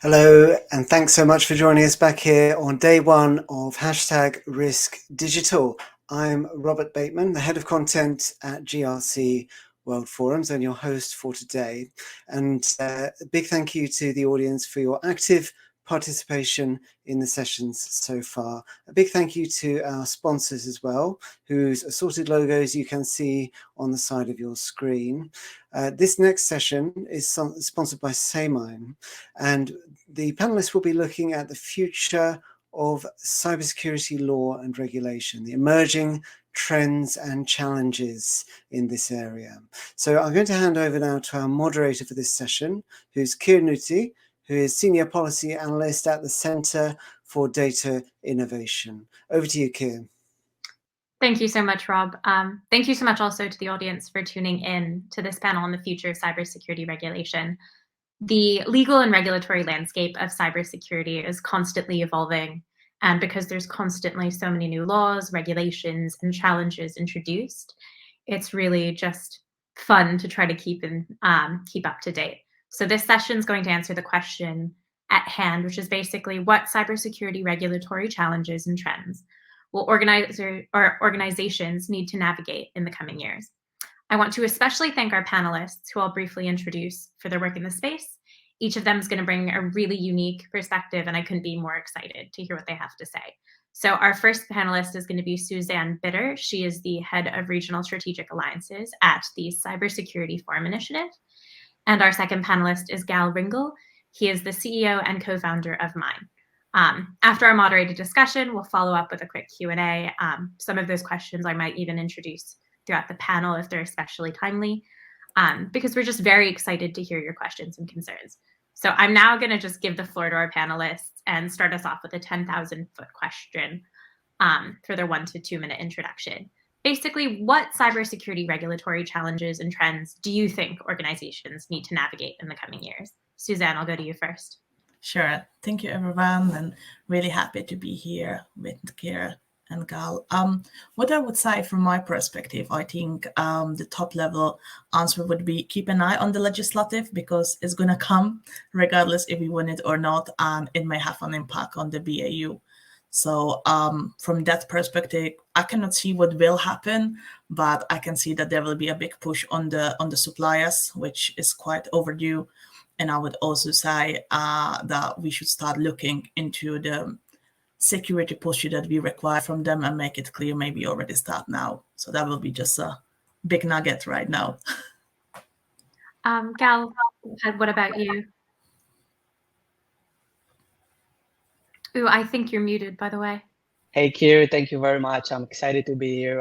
Hello, and thanks so much for joining us back here on day one of #Risk Digital. I'm Robert Bateman, the head of content at GRC World Forums and your host for today. And a big thank you to the audience for your active participation in the sessions so far. A big thank you to our sponsors as well, whose assorted logos you can see on the side of your screen. This next session is sponsored by Samine, and the panelists will be looking at the future of cybersecurity law and regulation, the emerging trends and challenges in this area. So I'm going to hand over now to our moderator for this session, who's Kier Nuti, who is Senior Policy Analyst at the Center for Data Innovation. Over to you, Kier. Thank you so much, Rob. Thank you so much also to the audience for tuning in to this panel on the future of cybersecurity regulation. The legal and regulatory landscape of cybersecurity is constantly evolving, and because there's constantly so many new laws, regulations, and challenges introduced, it's really just fun to try to keep up to date. So this session is going to answer the question at hand, which is basically what cybersecurity regulatory challenges and trends will organizations need to navigate in the coming years. I want to especially thank our panelists, who I'll briefly introduce for their work in the space. Each of them is going to bring a really unique perspective, and I couldn't be more excited to hear what they have to say. So our first panelist is going to be Suzanne Bitter. She is the head of regional strategic alliances at the Cybersecurity Forum Initiative. And our second panelist is Gal Ringel. He is the CEO and co-founder of Mine. After our moderated discussion, we'll follow up with a quick Q&A. Some of those questions I might even introduce throughout the panel if they're especially timely, because we're just very excited to hear your questions and concerns. So I'm now going to just give the floor to our panelists and start us off with a 10,000-foot question for their 1 to 2 minute introduction. Basically, what cybersecurity regulatory challenges and trends do you think organizations need to navigate in the coming years? Suzanne, I'll go to you first. Sure. Thank you, everyone, and really happy to be here with Kier and Gal. What I would say from my perspective, I think the top level answer would be keep an eye on the legislative, because it's going to come regardless if we win it or not, and it may have an impact on the BAU. So from that perspective, I cannot see what will happen, but I can see that there will be a big push on the suppliers, which is quite overdue. And I would also say that we should start looking into the security posture that we require from them and make it clear, maybe already start now. So that will be just a big nugget right now. Gal, what about you? Ooh, I think you're muted, by the way. Hey, Kier, thank you very much. I'm excited to be here.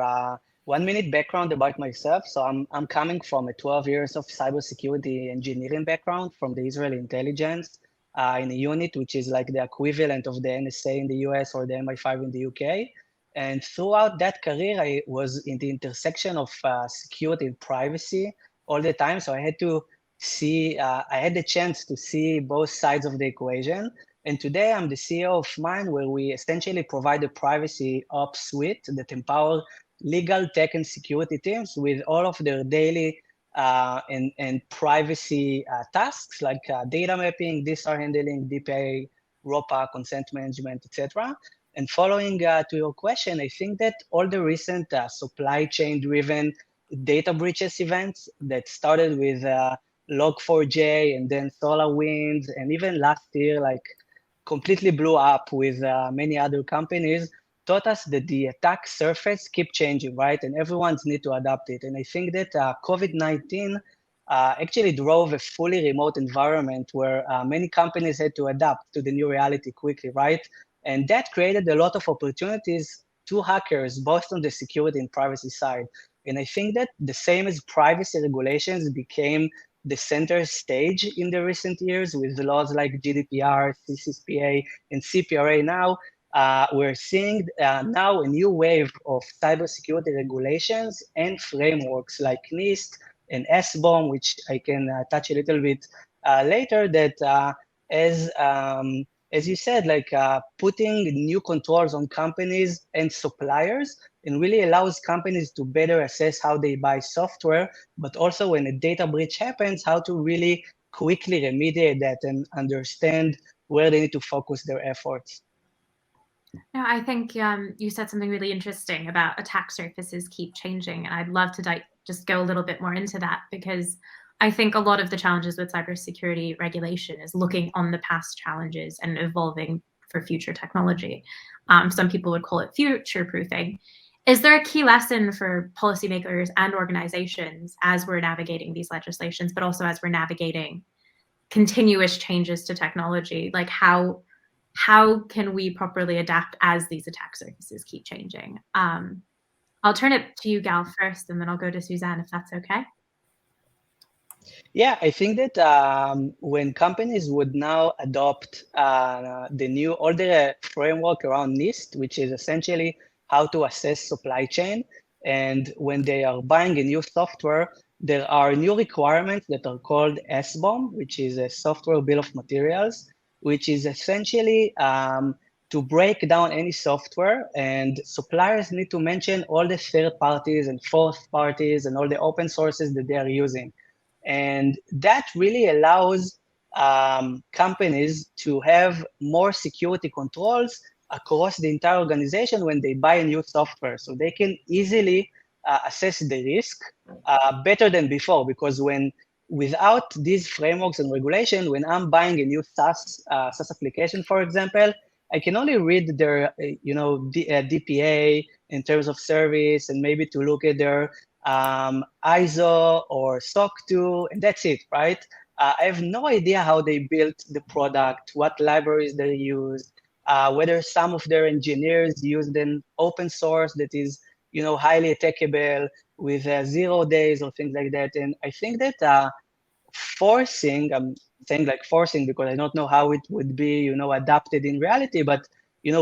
1 minute background about myself. So I'm coming from a 12 years of cybersecurity engineering background from the Israeli intelligence in a unit, which is like the equivalent of the NSA in the US or the MI5 in the UK. And throughout that career, I was in the intersection of security and privacy all the time. So I had to see, I had the chance to see both sides of the equation. And today I'm the CEO of Mine, where we essentially provide a privacy ops suite that empower legal, tech, and security teams with all of their daily and privacy tasks like data mapping, DSR handling, DPA, ROPA, consent management, etc. And following to your question, I think that all the recent supply chain-driven data breaches events that started with Log4j and then SolarWinds, and even last year, like completely blew up with many other companies, taught us that the attack surface keep changing, right? And everyone's need to adapt it. And I think that COVID-19 actually drove a fully remote environment where many companies had to adapt to the new reality quickly, right? And that created a lot of opportunities to hackers, both on the security and privacy side. And I think that the same as privacy regulations became the center stage in the recent years with laws like GDPR, CCPA, and CPRA now, we're seeing now a new wave of cybersecurity regulations and frameworks like NIST and SBOM, which I can touch a little bit later, that as you said, like putting new controls on companies and suppliers, and really allows companies to better assess how they buy software, but also when a data breach happens, how to really quickly remediate that and understand where they need to focus their efforts. No, I think you said something really interesting about attack surfaces keep changing, and I'd love to just go a little bit more into that, because I think a lot of the challenges with cybersecurity regulation is looking on the past challenges and evolving for future technology. Some people would call it future-proofing. Is there a key lesson for policymakers and organizations as we're navigating these legislations, but also as we're navigating continuous changes to technology? Like how can we properly adapt as these attack surfaces keep changing? I'll turn it to you, Gal, first, and then I'll go to Suzanne, if that's okay. Yeah, I think that when companies would now adopt all the framework around NIST, which is essentially how to assess supply chain, and when they are buying a new software, there are new requirements that are called SBOM, which is a software bill of materials, which is essentially to break down any software, and suppliers need to mention all the third parties and fourth parties and all the open sources that they are using. And that really allows companies to have more security controls across the entire organization when they buy a new software. So they can easily assess the risk better than before, because without these frameworks and regulation, when I'm buying a new SaaS application, for example, I can only read their DPA in terms of service, and maybe to look at their ISO or SOC 2, and that's it, right? I have no idea how they built the product, what libraries they use, whether some of their engineers used an open source that is, highly attackable with 0 days or things like that. And I think that forcing, I'm saying like forcing because I don't know how it would be, adapted in reality, but,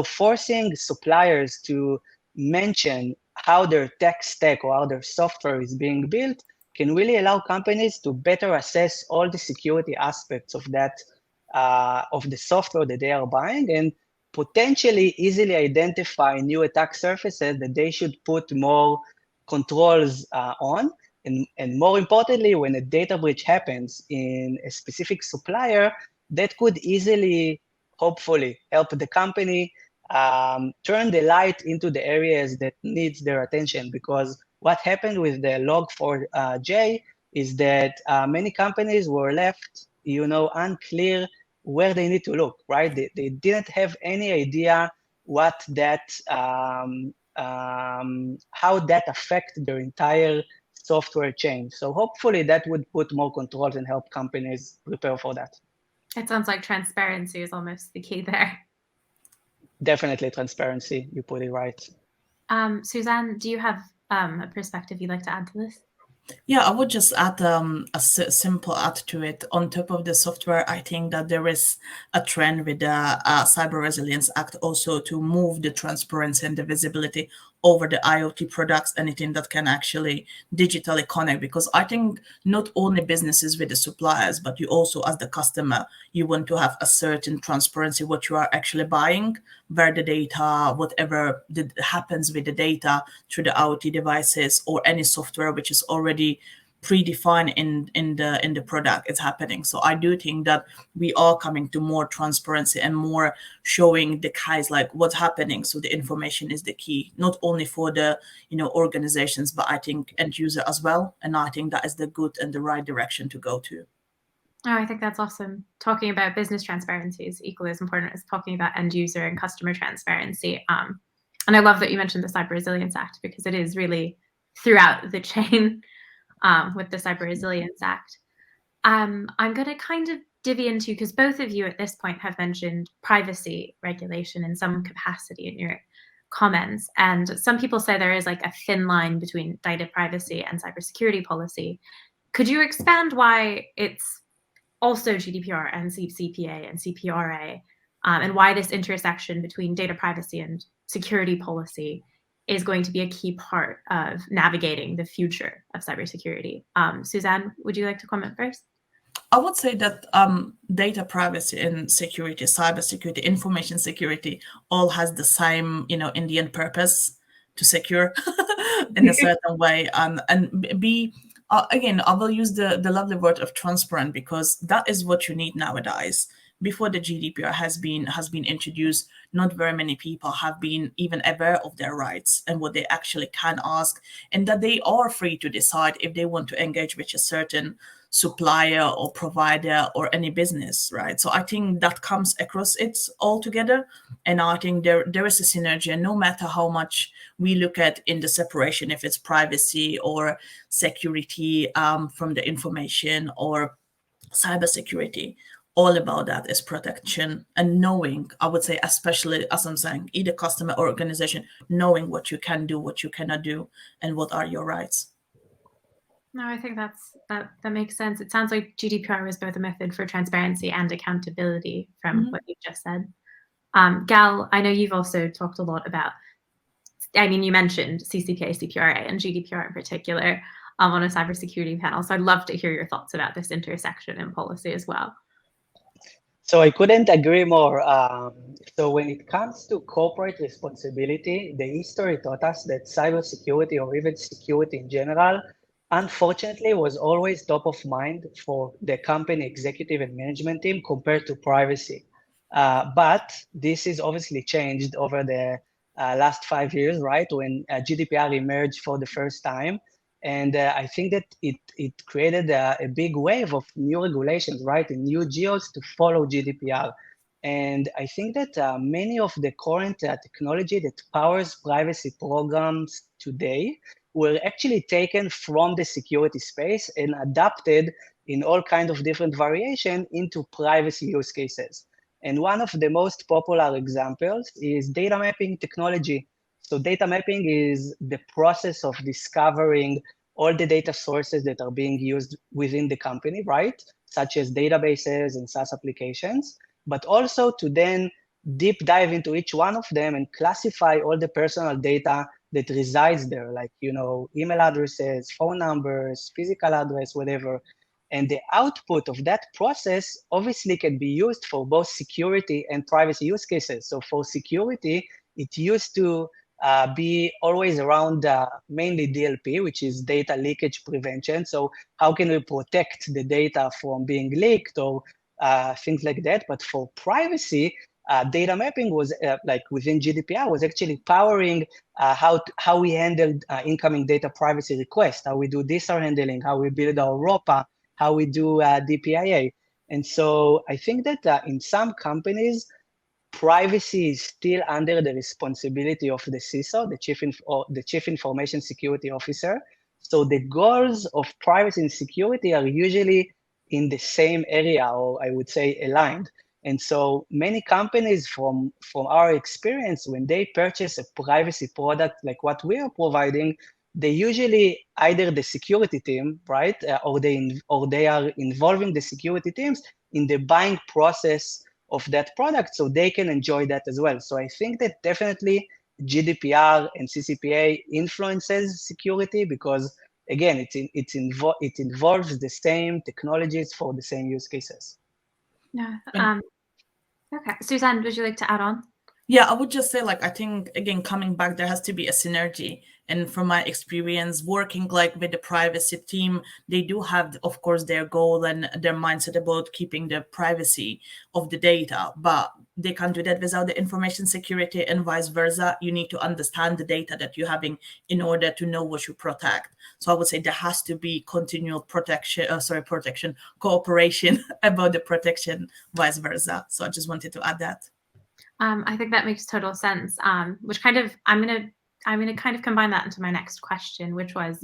forcing suppliers to mention how their tech stack or how their software is being built can really allow companies to better assess all the security aspects of that, of the software that they are buying, and potentially easily identify new attack surfaces that they should put more controls on. And more importantly, when a data breach happens in a specific supplier, that could easily, hopefully, help the company turn the light into the areas that needs their attention. Because what happened with the Log4j is that many companies were left, unclear where they need to look, right? They didn't have any idea what that, how that affect their entire software chain. So hopefully that would put more controls and help companies prepare for that. It sounds like transparency is almost the key there. Definitely transparency, you put it right. Suzanne, do you have a perspective you'd like to add to this? Yeah, I would just add a simple add to it. On top of the software, I think that there is a trend with the Cyber Resilience Act also to move the transparency and the visibility over the IoT products, anything that can actually digitally connect. Because I think not only businesses with the suppliers, but you also as the customer, you want to have a certain transparency what you are actually buying, where the data, whatever happens with the data through the IoT devices or any software which is already predefined in the product is happening. So I do think that we are coming to more transparency and more showing the guys like what's happening. So the information is the key, not only for the organizations, but I think end user as well. And I think that is the good and the right direction to go to. Oh, I think that's awesome. Talking about business transparency is equally as important as talking about end user and customer transparency. And I love that you mentioned the Cyber Resilience Act, because it is really throughout the chain with the Cyber Resilience Act. I'm going to kind of divvy into, because both of you at this point have mentioned privacy regulation in some capacity in your comments. And some people say there is like a thin line between data privacy and cybersecurity policy. Could you expand why it's also GDPR and CCPA and CPRA, and why this intersection between data privacy and security policy is going to be a key part of navigating the future of cybersecurity? Suzanne, would you like to comment first? I would say that data privacy and security, cybersecurity, information security, all has the same, in the end purpose to secure in a certain way, and be Again, I will use the lovely word of transparent, because that is what you need nowadays. Before the GDPR has been introduced, not very many people have been even aware of their rights and what they actually can ask, and that they are free to decide if they want to engage with a certain supplier or provider or any business, right? So I think that comes across it all together, and I think there is a synergy, and no matter how much we look at in the separation, if it's privacy or security from the information or cybersecurity, all about that is protection and knowing, I would say, especially as I'm saying, either customer or organization, knowing what you can do, what you cannot do, and what are your rights. No, I think that makes sense. It sounds like GDPR was both a method for transparency and accountability from what you just said. Gal, I know you've also talked a lot about, I mean, you mentioned CCPA, CPRA, and GDPR in particular on a cybersecurity panel. So I'd love to hear your thoughts about this intersection in policy as well. So I couldn't agree more. So when it comes to corporate responsibility, the history taught us that cybersecurity, or even security in general, unfortunately was always top of mind for the company executive and management team compared to privacy. But this is obviously changed over the last 5 years, right? When GDPR emerged for the first time. And I think that it created a big wave of new regulations, right, and new geos to follow GDPR. And I think that many of the current technology that powers privacy programs today were actually taken from the security space and adapted in all kinds of different variation into privacy use cases. And one of the most popular examples is data mapping technology. So data mapping is the process of discovering all the data sources that are being used within the company, right? Such as databases and SaaS applications, but also to then deep dive into each one of them and classify all the personal data that resides there, like, email addresses, phone numbers, physical address, whatever. And the output of that process obviously can be used for both security and privacy use cases. So for security, it used to be always around mainly DLP, which is data leakage prevention. So how can we protect the data from being leaked or things like that? But for privacy, data mapping was like within GDPR was actually powering how we handled incoming data privacy requests, how we do DSR handling, how we build our ROPA, how we do DPIA. And so I think that in some companies, privacy is still under the responsibility of the CISO, the Chief Information Security Officer. So the goals of privacy and security are usually in the same area, or I would say aligned. And so many companies from our experience, when they purchase a privacy product like what we are providing, they usually either the security team, right, or they are involving the security teams in the buying process of that product, so they can enjoy that as well. So I think that definitely GDPR and CCPA influences security because, again, it involves the same technologies for the same use cases. Yeah. Okay. Suzanne, would you like to add on? Yeah, I would just say, I think, again, coming back, there has to be a synergy. And from my experience working with the privacy team, they do have, of course, their goal and their mindset about keeping the privacy of the data, but they can't do that without the information security, and vice versa. You need to understand the data that you're having in order to know what you protect. So I would say there has to be continual cooperation about the protection, vice versa. So I just wanted to add that. I think that makes total sense, which kind of, I'm going to kind of combine that into my next question, which was,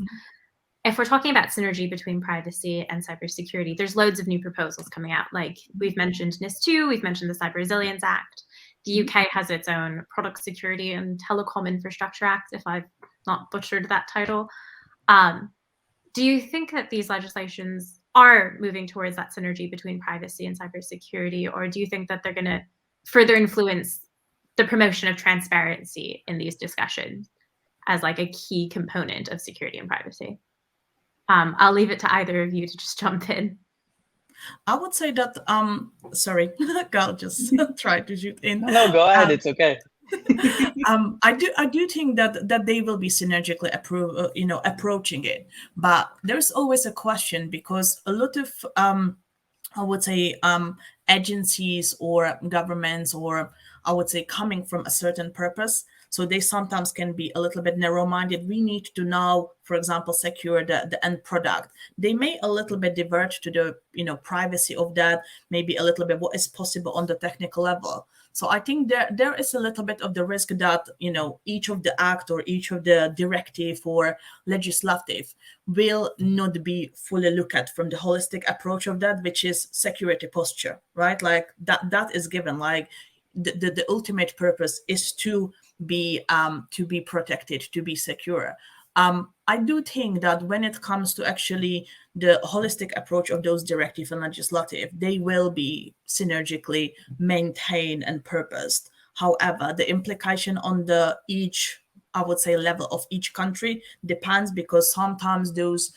if we're talking about synergy between privacy and cybersecurity, there's loads of new proposals coming out. Like we've mentioned NIS2, we've mentioned the Cyber Resilience Act. The UK has its own Product Security and Telecom Infrastructure Act, if I've not butchered that title. Do you think that these legislations are moving towards that synergy between privacy and cybersecurity, or do you think that they're going to further influence the promotion of transparency in these discussions as a key component of security and privacy? I'll leave it to either of you to just jump in. I would say that, sorry, Gal just tried to shoot in. No, go ahead, it's okay. I do think that they will be synergically approaching it, but there's always a question because a lot of I would say agencies or governments, or I would say coming from a certain purpose. So they sometimes can be a little bit narrow-minded. We need to now, for example, secure the end product. They may a little bit diverge to the privacy of that, maybe a little bit what is possible on the technical level. So I think there is a little bit of the risk that each of the act or each of the directive or legislative will not be fully looked at from the holistic approach of that, which is security posture, right? Like that is given. Like the ultimate purpose is to be protected, to be secure. I do think that when it comes to actually the holistic approach of those directive and legislative, they will be synergically maintained and purposed. However, the implication on the each, I would say, level of each country depends, because sometimes those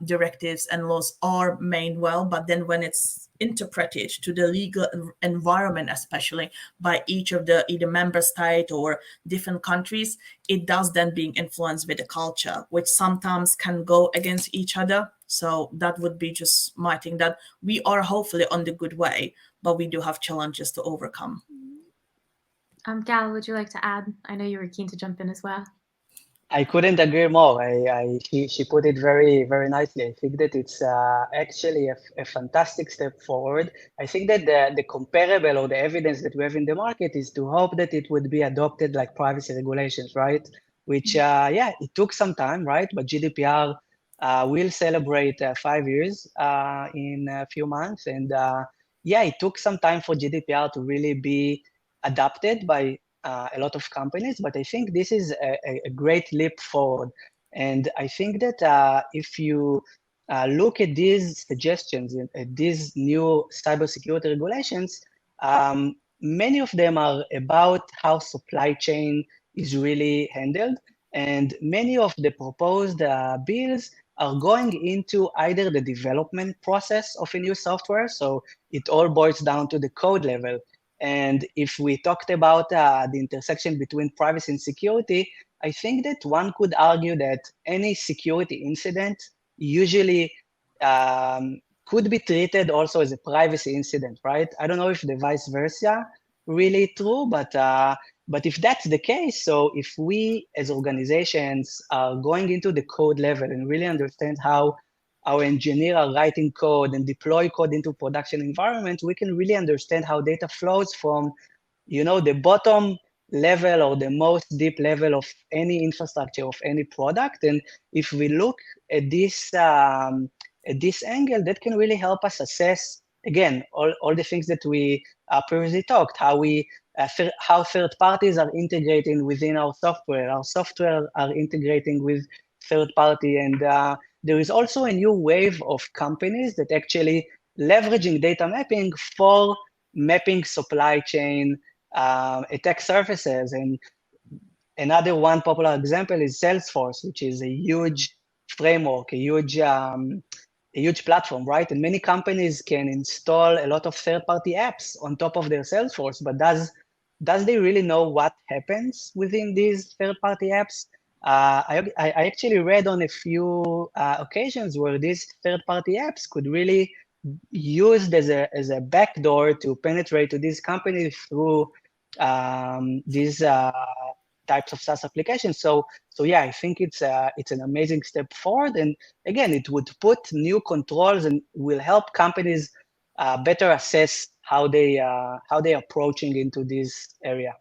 directives and laws are meant well, but then when it's interpreted to the legal environment, especially by each of the either member state or different countries, it does then being influenced with the culture, which sometimes can go against each other. So that would be just my thing, that we are hopefully on the good way, but we do have challenges to overcome. Gal, would you like to add? I know you were keen to jump in as well. I couldn't agree more. She put it very, very nicely. I think that it's actually a fantastic step forward. I think that the comparable or the evidence that we have in the market is to hope that it would be adopted like privacy regulations, right? Which, it took some time, right? But GDPR will celebrate 5 years in a few months. And it took some time for GDPR to really be adopted by a lot of companies, but I think this is a great leap forward. And I think that if you look at these suggestions, at these new cybersecurity regulations, many of them are about how supply chain is really handled. And many of the proposed bills are going into either the development process of a new software. So it all boils down to the code level. And if we talked about the intersection between privacy and security, I think that one could argue that any security incident usually could be treated also as a privacy incident, right? I don't know if the vice versa really true, but if that's the case, so if we as organizations are going into the code level and really understand how our engineers are writing code and deploy code into production environment, we can really understand how data flows from, the bottom level or the most deep level of any infrastructure of any product. And if we look at this angle, that can really help us assess, again, all the things that we previously talked, how third parties are integrating within our software are integrating with third party, and there is also a new wave of companies that actually leveraging data mapping for mapping supply chain attack surfaces. And another one popular example is Salesforce, which is a huge framework, a huge platform, right? And many companies can install a lot of third-party apps on top of their Salesforce, but does they really know what happens within these third-party apps? I actually read on a few occasions where these third-party apps could really used as a backdoor to penetrate to these companies through these types of SaaS applications. So I think it's an amazing step forward. And again, it would put new controls and will help companies better assess how they approaching into this area.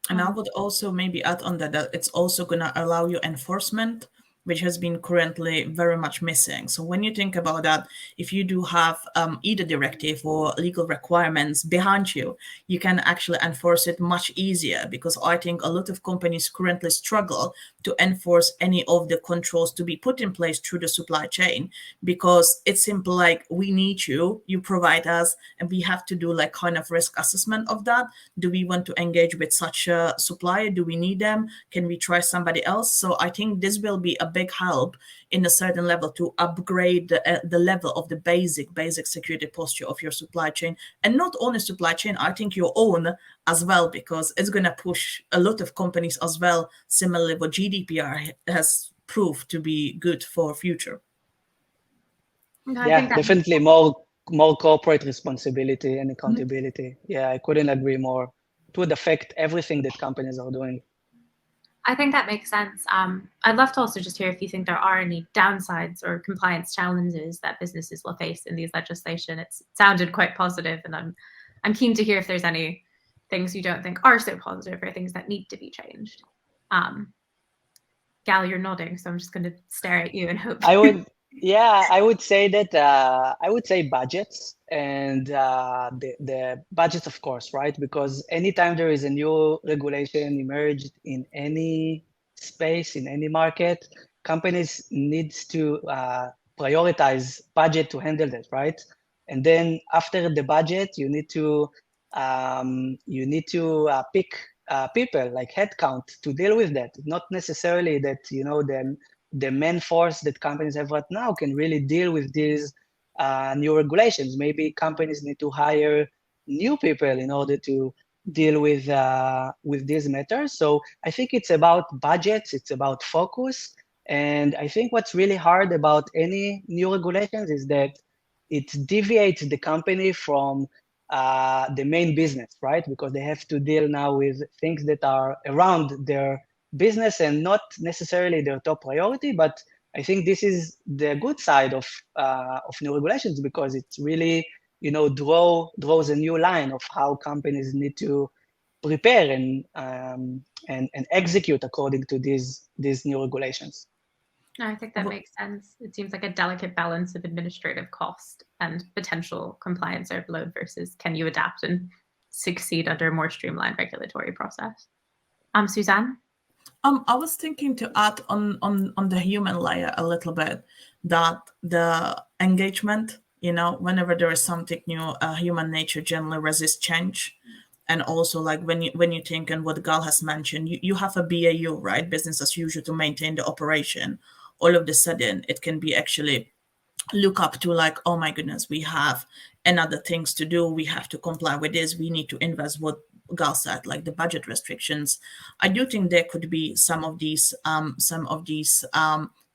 And I would also maybe add on that it's also going to allow you enforcement, which has been currently very much missing. So when you think about that, if you do have either directive or legal requirements behind you, you can actually enforce it much easier, because I think a lot of companies currently struggle to enforce any of the controls to be put in place through the supply chain, because it's simple like, we need you provide us, and we have to do like kind of risk assessment of that. Do we want to engage with such a supplier? Do we need them? Can we try somebody else? So I think this will be a big help in a certain level to upgrade the level of the basic security posture of your supply chain, and not only supply chain, I think your own as well, because it's going to push a lot of companies as well. Similarly, what GDPR has proved to be good for future. Yeah, definitely more corporate responsibility and accountability. Yeah, I couldn't agree more. It would affect everything that companies are doing. I think that makes sense. I'd love to also just hear if you think there are any downsides or compliance challenges that businesses will face in these legislation. It sounded quite positive, and I'm keen to hear if there's any things you don't think are so positive or things that need to be changed. Gal, you're nodding, so I'm just going to stare at you and hope. I would say that I would say budgets and the budgets, of course, right? Because anytime there is a new regulation emerged in any space, in any market, companies needs to prioritize budget to handle that, right? And then after the budget, you need to pick people like headcount to deal with that. Not necessarily that the main force that companies have right now can really deal with these new regulations. Maybe companies need to hire new people in order to deal with these matters. So I think it's about budgets, it's about focus. And I think what's really hard about any new regulations is that it deviates the company from the main business, right? Because they have to deal now with things that are around their business and not necessarily their top priority. But I think this is the good side of new regulations, because it really draws a new line of how companies need to prepare and execute according to these new regulations. No, I think that makes sense. It seems like a delicate balance of administrative cost and potential compliance overload versus can you adapt and succeed under a more streamlined regulatory process. Suzanne? I was thinking to add on the human layer a little bit, that the engagement, whenever there is something new, human nature generally resists change. And also, like when you think, and what Gal has mentioned, you have a BAU, right? Business as usual, to maintain the operation. All of a sudden, it can be actually look up to like, oh my goodness, we have another things to do. We have to comply with this. We need to invest, what Gal said, like the budget restrictions. I do think there could be some of these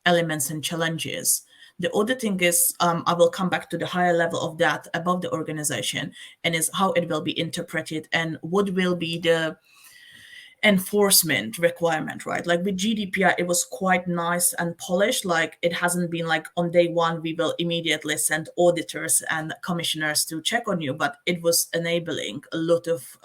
elements and challenges. The other thing is, I will come back to the higher level of that above the organization, and is how it will be interpreted and what will be the enforcement requirement, right? Like with GDPR, it was quite nice and polished. Like it hasn't been like on day one, we will immediately send auditors and commissioners to check on you, but it was enabling a lot of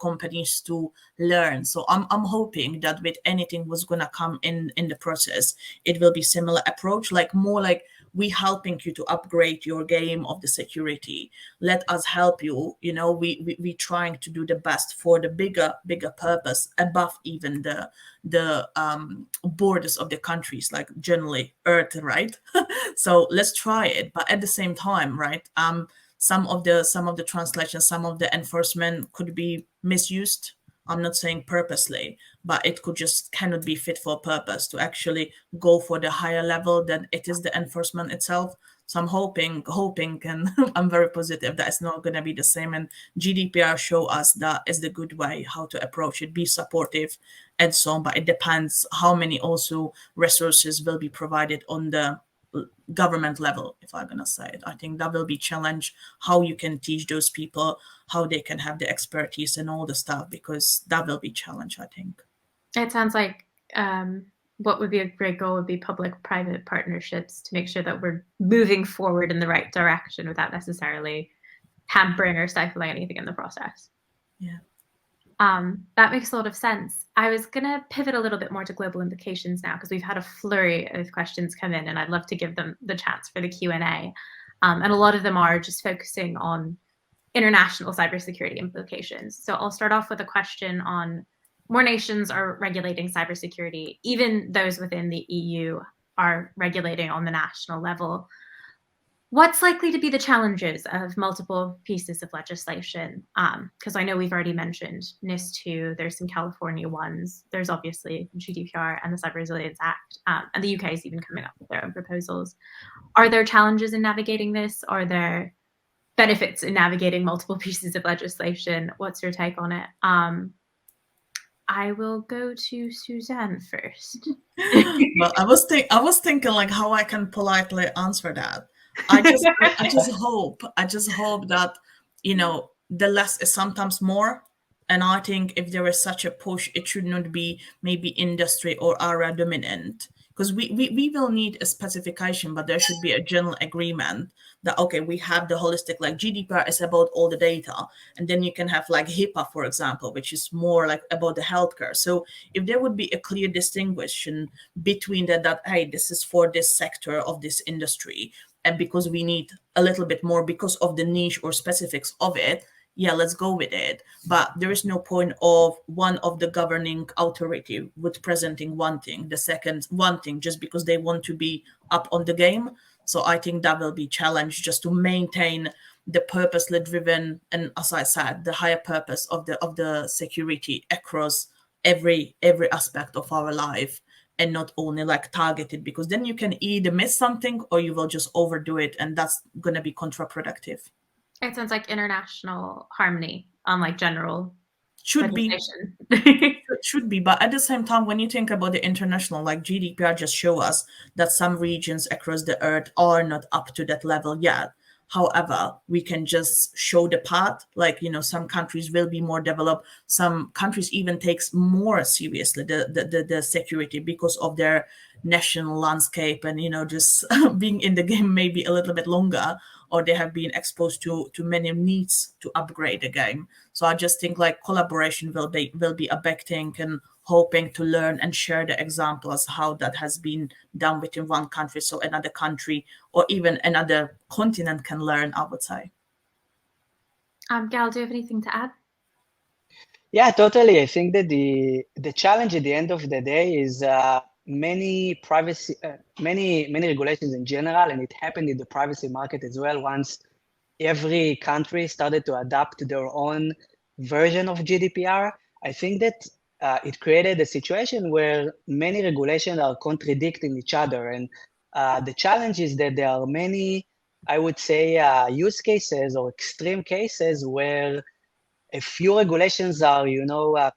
companies to learn. So I'm hoping that with anything was gonna come in the process, it will be similar approach, like more like we helping you to upgrade your game of the security. Let us help you. We trying to do the best for the bigger purpose above even the borders of the countries, like generally Earth, right? So let's try it. But at the same time, right? Some of the translations, some of the enforcement could be misused. I'm not saying purposely, but it could just cannot be fit for purpose to actually go for the higher level than it is the enforcement itself. So I'm hoping, and I'm very positive that it's not going to be the same. And GDPR show us that is the good way how to approach it, be supportive and so on. But it depends how many also resources will be provided on the government level, if I'm gonna say it. I think that will be challenge how you can teach those people how they can have the expertise and all the stuff, because that will be challenge, I think. It sounds like what would be a great goal would be public-private partnerships to make sure that we're moving forward in the right direction without necessarily hampering or stifling anything in the process. Yeah. That makes a lot of sense. I was going to pivot a little bit more to global implications now, because we've had a flurry of questions come in, and I'd love to give them the chance for the Q&A. And a lot of them are just focusing on international cybersecurity implications. So I'll start off with a question on more nations are regulating cybersecurity. Even those within the EU are regulating on the national level. What's likely to be the challenges of multiple pieces of legislation? Because I know we've already mentioned NIS2, there's some California ones, there's obviously GDPR and the Cyber Resilience Act, and the UK is even coming up with their own proposals. Are there challenges in navigating this? Are there benefits in navigating multiple pieces of legislation? What's your take on it? I will go to Suzanne first. Well, I was thinking like how I can politely answer that. I just hope that, you know, the less is sometimes more. And I think if there is such a push, it should not be maybe industry or area dominant. Because we will need a specification, but there should be a general agreement that, okay, we have the holistic, like GDPR is about all the data. And then you can have like HIPAA, for example, which is more like about the healthcare. So if there would be a clear distinction between that, hey, this is for this sector of this industry, and because we need a little bit more because of the niche or specifics of it, yeah, let's go with it. But there is no point of one of the governing authority with presenting one thing, the second one thing, just because they want to be up on the game. So I think that will be challenged just to maintain the purposely driven, and as I said, the higher purpose of the security across every aspect of our life, and not only like targeted, because then you can either miss something or you will just overdo it, and that's going to be counterproductive. It sounds like international harmony, unlike general Should be. Should be, but at the same time, when you think about the international, like GDPR just show us that some regions across the earth are not up to that level yet. However, we can just show the path. Like, you know, some countries will be more developed. Some countries even takes more seriously the security because of their national landscape and, you know, just being in the game maybe a little bit longer, or they have been exposed to many needs to upgrade the game. So I just think like collaboration will be a big thing, and hoping to learn and share the examples how that has been done within one country, so another country or even another continent can learn, I would say. Gal, do you have anything to add? Yeah, totally. I think that the challenge at the end of the day is many privacy, many regulations in general, and it happened in the privacy market as well. Once every country started to adapt their own version of GDPR, I think that it created a situation where many regulations are contradicting each other. And the challenge is that there are many, I would say, use cases or extreme cases where a few regulations are,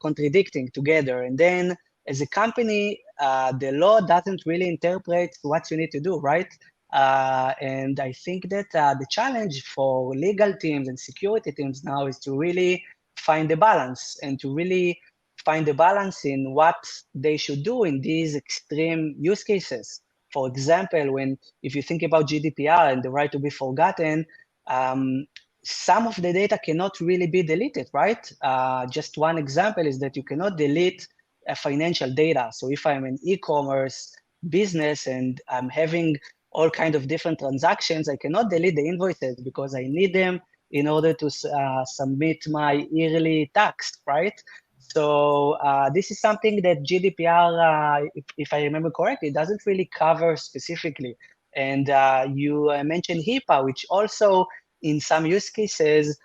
contradicting together. And then as a company, the law doesn't really interpret what you need to do, right? And I think that the challenge for legal teams and security teams now is to really find the balance, and to really find the balance in what they should do in these extreme use cases. For example, if you think about GDPR and the right to be forgotten, some of the data cannot really be deleted, right? Just one example is that you cannot delete financial data. So if I'm an e-commerce business and I'm having all kinds of different transactions, I cannot delete the invoices because I need them in order to submit my yearly tax, right? So this is something that GDPR, if I remember correctly, doesn't really cover specifically. And you mentioned HIPAA, which also in some use cases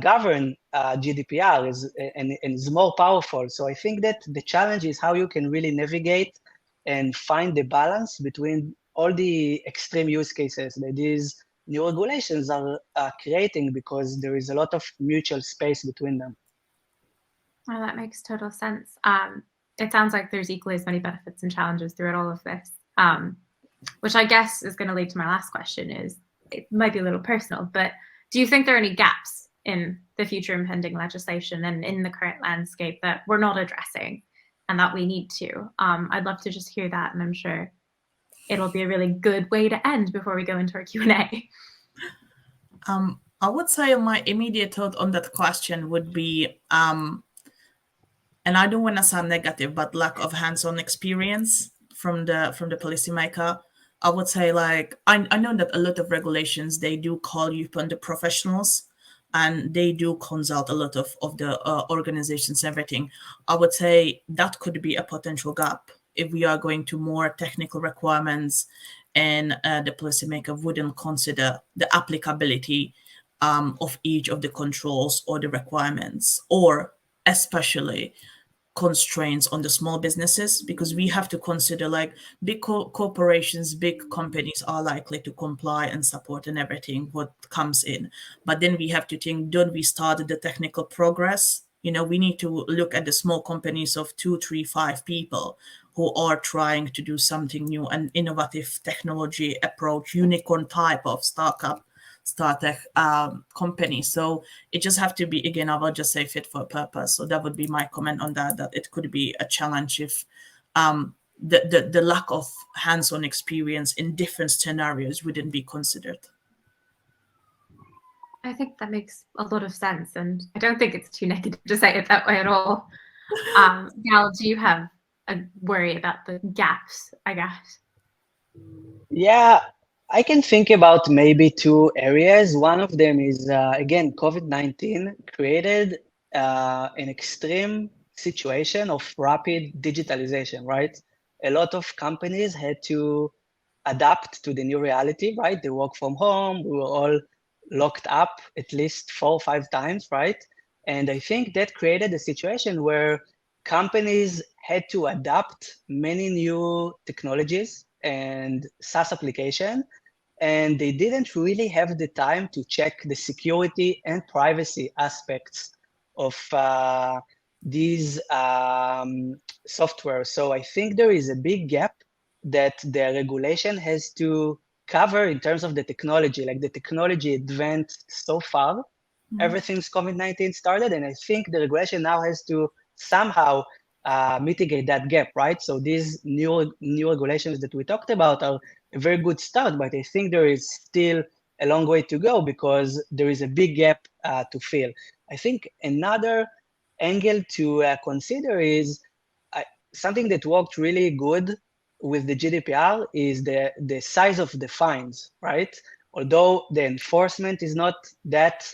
govern GDPR and is more powerful. So I think that the challenge is how you can really navigate and find the balance between all the extreme use cases that these new regulations are creating, because there is a lot of mutual space between them. Well, that makes total sense. It sounds like there's equally as many benefits and challenges throughout all of this, which I guess is going to lead to my last question. Is it might be a little personal, but do you think there are any gaps in the future impending legislation and in the current landscape that we're not addressing and that we need to? I'd love to just hear that, and I'm sure it'll be a really good way to end before we go into our Q&A. I would say my immediate thought on that question would be, and I don't want to sound negative, but lack of hands-on experience from the policymaker. I would say, like, I know that a lot of regulations, they do call you upon the professionals, and they do consult a lot of the organizations, everything. I would say that could be a potential gap if we are going to more technical requirements and the policymaker wouldn't consider the applicability of each of the controls or the requirements, or especially constraints on the small businesses, because we have to consider like big corporations, big companies are likely to comply and support and everything what comes in. But then we have to think, don't we start the technical progress? We need to look at the small companies of 2, 3, 5 people who are trying to do something new, an innovative technology approach, unicorn type of startup company. So it just have to be, again, I will just say fit for purpose. So that would be my comment on that it could be a challenge if the lack of hands-on experience in different scenarios wouldn't be considered. I think that makes a lot of sense, and I don't think it's too negative to say it that way at all. Gal, do you have a worry about the gaps, I guess? Yeah, I can think about maybe 2 areas. One of them is, again, COVID-19 created an extreme situation of rapid digitalization, right? A lot of companies had to adapt to the new reality, right? They work from home. We were all locked up at least 4 or 5 times, right? And I think that created a situation where companies had to adapt many new technologies and SaaS application, and they didn't really have the time to check the security and privacy aspects of these software. So I think there is a big gap that the regulation has to cover in terms of the technology. Like the technology advanced so far, ever since COVID-19 started, and I think the regulation now has to somehow mitigate that gap, right? So these new regulations that we talked about are a very good start, but I think there is still a long way to go because there is a big gap to fill. I think another angle to consider is something that worked really good with the GDPR is the size of the fines, right? Although the enforcement is not that,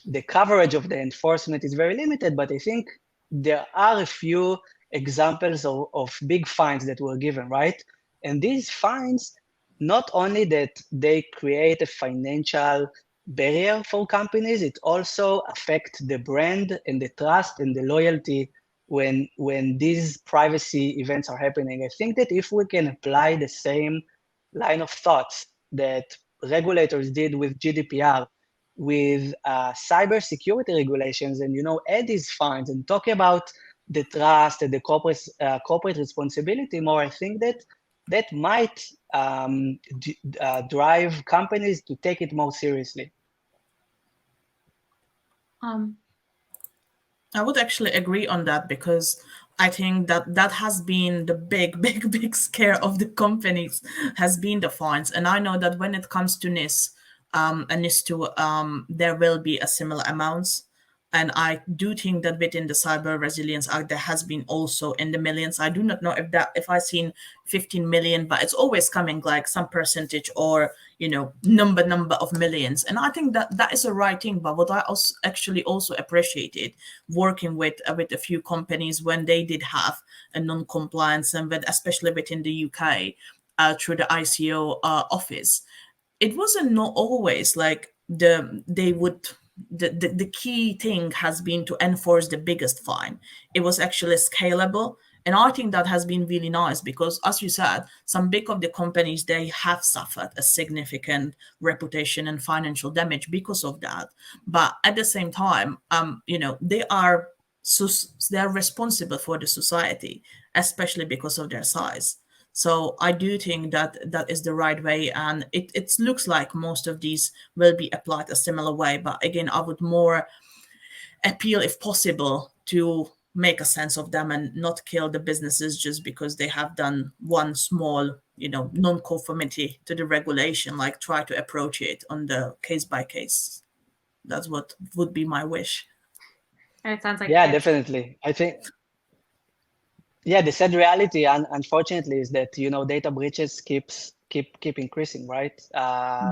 the coverage of the enforcement is very limited, but I think there are a few examples of big fines that were given, right? And these fines, not only that they create a financial barrier for companies, it also affects the brand and the trust and the loyalty when these privacy events are happening. I think that if we can apply the same line of thoughts that regulators did with GDPR, with cybersecurity regulations, and add these fines and talk about the trust and the corporate responsibility more, I think that might drive companies to take it more seriously. I would actually agree on that, because I think that has been the big scare of the companies, has been the fines. And I know that when it comes to NIS and NIS2, there will be a similar amounts. And I do think that within the Cyber Resilience Act, there has been also in the millions. I do not know if I've seen 15 million, but it's always coming like some percentage or, number of millions. And I think that is the right thing. But what I also appreciated working with a few companies when they did have a non-compliance, and especially within the UK through the ICO office, it wasn't not always like the key thing has been to enforce the biggest fine. It was actually scalable. And I think that has been really nice because, as you said, some big of the companies, they have suffered a significant reputation and financial damage because of that. But at the same time, they're responsible for the society, especially because of their size. So I do think that is the right way, and it looks like most of these will be applied a similar way. But again, I would more appeal, if possible, to make a sense of them and not kill the businesses just because they have done one small, non-conformity to the regulation. Like try to approach it on the case by case. That's what would be my wish. It sounds like Definitely. I think. Yeah, the sad reality, unfortunately, is that data breaches keep increasing, right?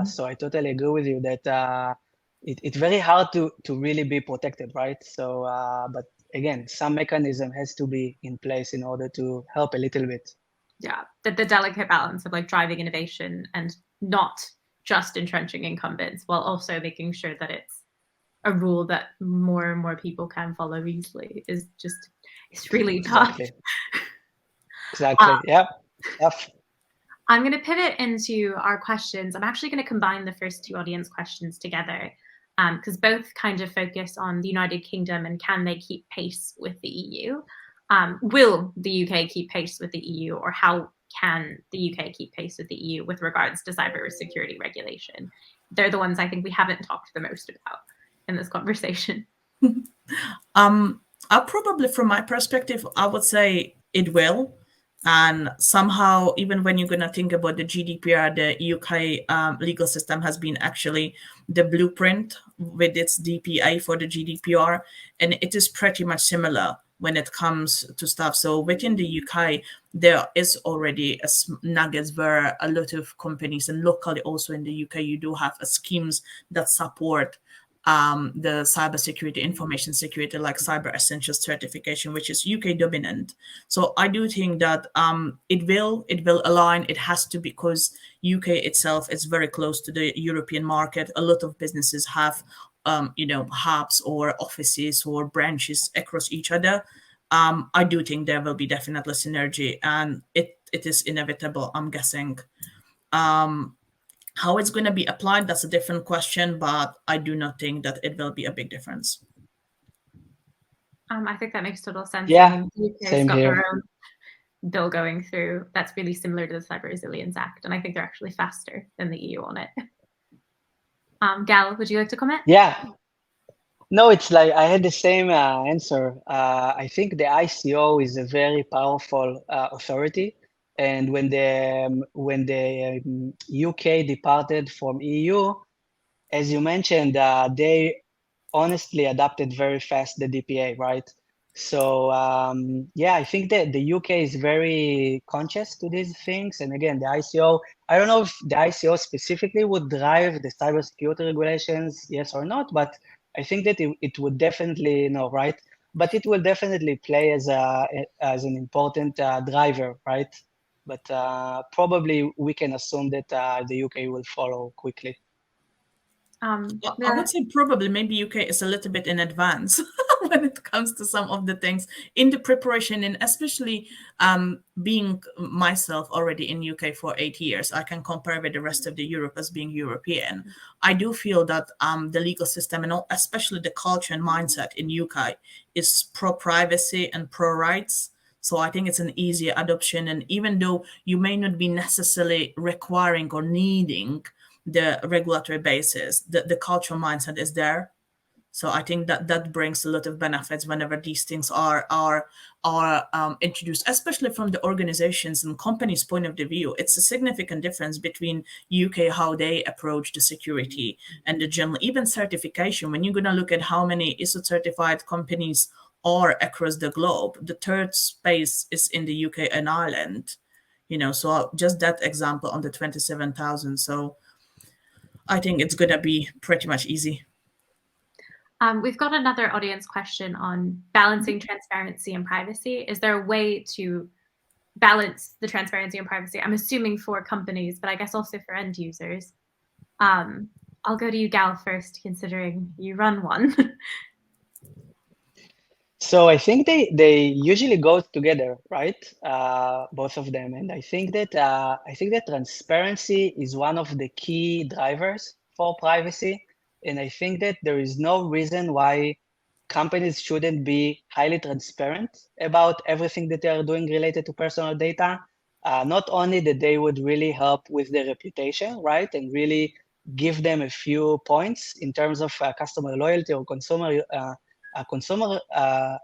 So I totally agree with you that it's very hard to really be protected, right? So, but again, some mechanism has to be in place in order to help a little bit. Yeah, the delicate balance of like driving innovation and not just entrenching incumbents, while also making sure that it's a rule that more and more people can follow easily is just, it's really tough. Exactly. Yeah. I'm going to pivot into our questions. I'm actually going to combine the first two audience questions together because both kind of focus on the United Kingdom and can they keep pace with the EU? Will the UK keep pace with the EU, or how can the UK keep pace with the EU with regards to cybersecurity regulation? They're the ones I think we haven't talked the most about in this conversation. Probably from my perspective, I would say it will. And somehow, even when you're going to think about the GDPR, the UK legal system has been actually the blueprint with its DPA for the GDPR. And it is pretty much similar when it comes to stuff. So within the UK, there is already nuggets where a lot of companies, and locally also in the UK, you do have schemes that support the cybersecurity, information security, like Cyber Essentials certification, which is UK dominant. So I do think that it will align. It has to, because UK itself is very close to the European market. A lot of businesses have hubs or offices or branches across each other. I do think there will be definitely synergy, and it is inevitable, I'm guessing. How it's going to be applied, that's a different question, but I do not think that it will be a big difference. I think that makes total sense. Yeah, I mean, the UK's same got here. their own bill going through that's really similar to the Cyber Resilience Act, and I think they're actually faster than the EU on it. Gal, would you like to comment? Yeah. No, it's like I had the same answer. I think the ICO is a very powerful authority, and when the UK departed from EU, as you mentioned, they honestly adapted very fast the DPA, right? So yeah, I think that the UK is very conscious to these things. And again, the ICO, I don't know if the ICO specifically would drive the cybersecurity regulations, yes or not, but I think that it would definitely, right? But it will definitely play as an important driver, right? But probably we can assume that the UK will follow quickly. I would say probably maybe UK is a little bit in advance when it comes to some of the things in the preparation, and especially being myself already in UK for 8 years, I can compare with the rest of the Europe as being European. I do feel that the legal system, and especially the culture and mindset in UK, is pro-privacy and pro-rights. So I think it's an easier adoption. And even though you may not be necessarily requiring or needing the regulatory basis, the cultural mindset is there. So I think that brings a lot of benefits whenever these things are introduced, especially from the organizations and companies' point of view. It's a significant difference between UK, how they approach the security, and the general, even certification. When you're going to look at how many ISO certified companies are across the globe, the third space is in the UK and Ireland. So just that example on the 27,000. So I think it's going to be pretty much easy. We've got another audience question on balancing transparency and privacy. Is there a way to balance the transparency and privacy? I'm assuming for companies, but I guess also for end users. I'll go to you, Gal, first, considering you run one. So I think they usually go together, right? Both of them, and I think that transparency is one of the key drivers for privacy, and I think that there is no reason why companies shouldn't be highly transparent about everything that they are doing related to personal data. Not only that they would really help with their reputation, right, and really give them a few points in terms of customer loyalty or consumer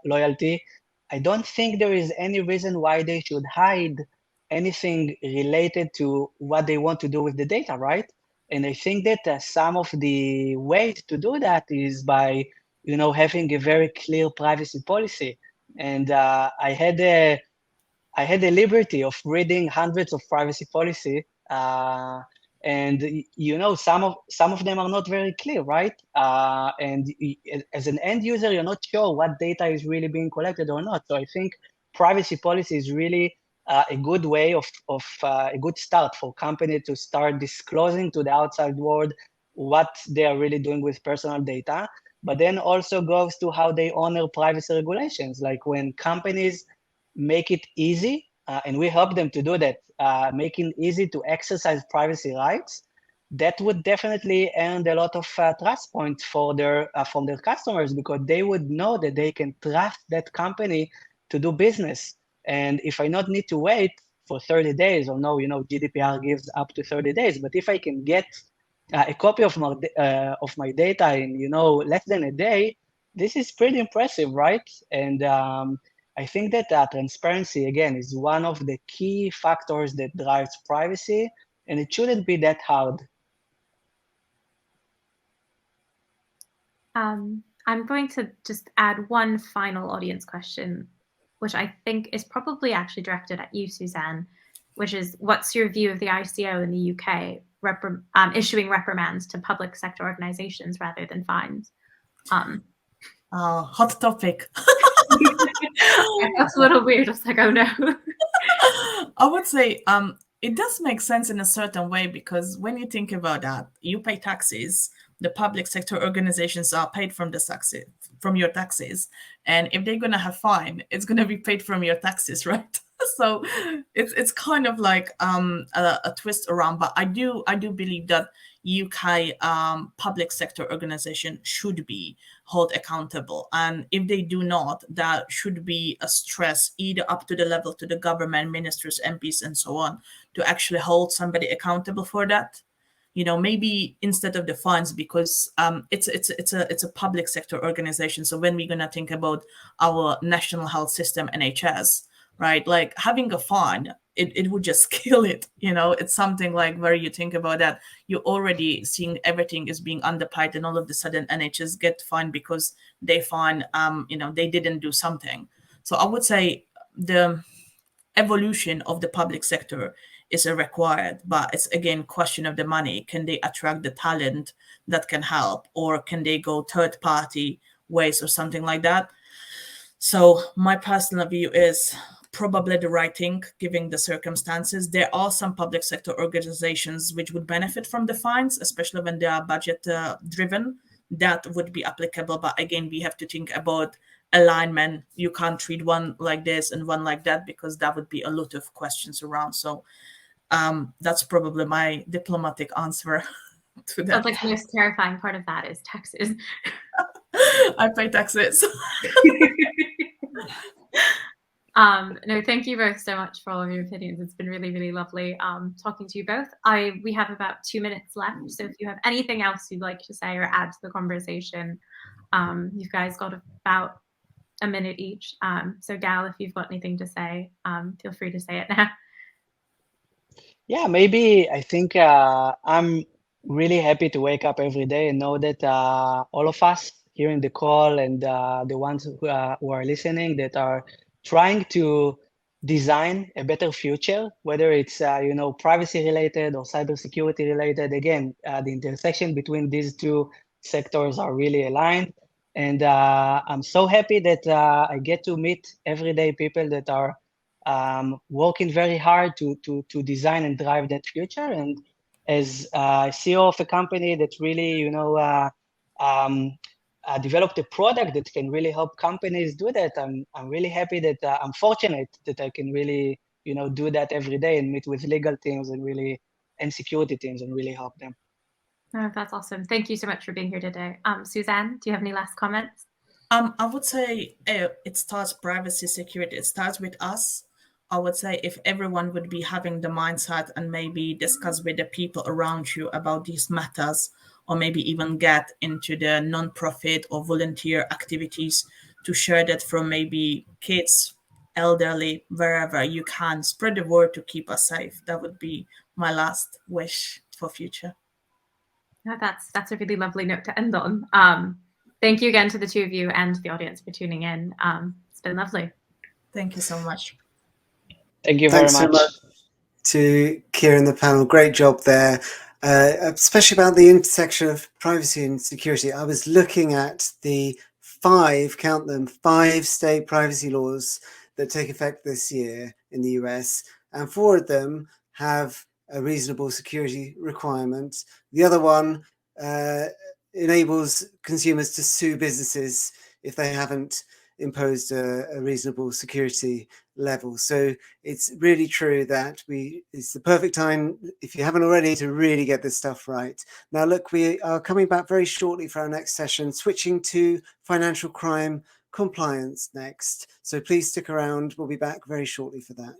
loyalty. I don't think there is any reason why they should hide anything related to what they want to do with the data, right? And I think that some of the ways to do that is by, having a very clear privacy policy. And I had the liberty of reading hundreds of privacy policy, and some of them are not very clear, right? And as an end user, you're not sure what data is really being collected or not. So I think privacy policy is really a good way of a good start for company to start disclosing to the outside world what they are really doing with personal data, but then also goes to how they honor privacy regulations. Like when companies make it easy, and we help them to do that, making it easy to exercise privacy rights, that would definitely earn a lot of trust points for their from their customers, because they would know that they can trust that company to do business. And if I not need to wait for 30 days, or no, GDPR gives up to 30 days, but if I can get a copy of my data in less than a day, this is pretty impressive, right? And I think that transparency, again, is one of the key factors that drives privacy, and it shouldn't be that hard. I'm going to just add one final audience question, which I think is probably actually directed at you, Suzanne, which is, what's your view of the ICO in the UK issuing reprimands to public sector organizations rather than fines? Hot topic. That's a little weird. I was like, oh no. I would say it does make sense in a certain way, because when you think about that, you pay taxes. The public sector organizations are paid from your taxes, and if they're gonna have fine, it's gonna be paid from your taxes, right? So it's kind of like a twist around. But I do believe that UK public sector organization should be held accountable, and if they do not, that should be a stress either up to the level to the government, ministers, MPs, and so on, to actually hold somebody accountable for that. Maybe instead of the fines, because it's a public sector organization. So when we're gonna think about our national health system, NHS, right? Like having a fine, it would just kill it. It's something like where you think about that, you're already seeing everything is being underpaid, and all of a sudden NHS get fined because they find they didn't do something. So I would say the evolution of the public sector is required, but it's again question of the money. Can they attract the talent that can help, or can they go third party ways or something like that? So my personal view is probably the right thing, given the circumstances. There are some public sector organizations which would benefit from the fines, especially when they are budget driven. That would be applicable, but again, we have to think about alignment. You can't treat one like this and one like that, because that would be a lot of questions around. So that's probably my diplomatic answer to that. Sounds like the most terrifying part of that is taxes. I pay taxes. No, thank you both so much for all of your opinions. It's been really, really lovely talking to you both. We have about 2 minutes left, so if you have anything else you'd like to say or add to the conversation, you guys got about a minute each. So Gal, if you've got anything to say, feel free to say it now. Yeah, maybe I think I'm really happy to wake up every day and know that all of us here in the call, and the ones who are listening, that are trying to design a better future, whether it's privacy related or cybersecurity related. Again, the intersection between these two sectors are really aligned, and I'm so happy that I get to meet everyday people that are working very hard to design and drive that future. And as CEO of a company that really developed a product that can really help companies do that, I'm really happy that I'm fortunate that I can really do that every day and meet with legal teams and security teams and really help them. Oh, that's awesome. Thank you so much for being here today. Suzanne, do you have any last comments? I would say it starts privacy security. It starts with us. I would say if everyone would be having the mindset and maybe discuss with the people around you about these matters, or maybe even get into the non-profit or volunteer activities to share that from maybe kids, elderly, wherever you can, spread the word to keep us safe. That would be my last wish for future. Yeah, that's a really lovely note to end on. Thank you again to the two of you and the audience for tuning in. It's been lovely. Thank you so much. Thank you very much. Thanks so much to Kira and the panel. Great job there, especially about the intersection of privacy and security. I was looking at the 5 state privacy laws that take effect this year, in the US, and 4 of them have a reasonable security requirement. The other one enables consumers to sue businesses if they haven't imposed a reasonable security level. So it's really true that it's the perfect time, if you haven't already, to really get this stuff right. Now, look, we are coming back very shortly for our next session, switching to financial crime compliance next. So please stick around. We'll be back very shortly for that.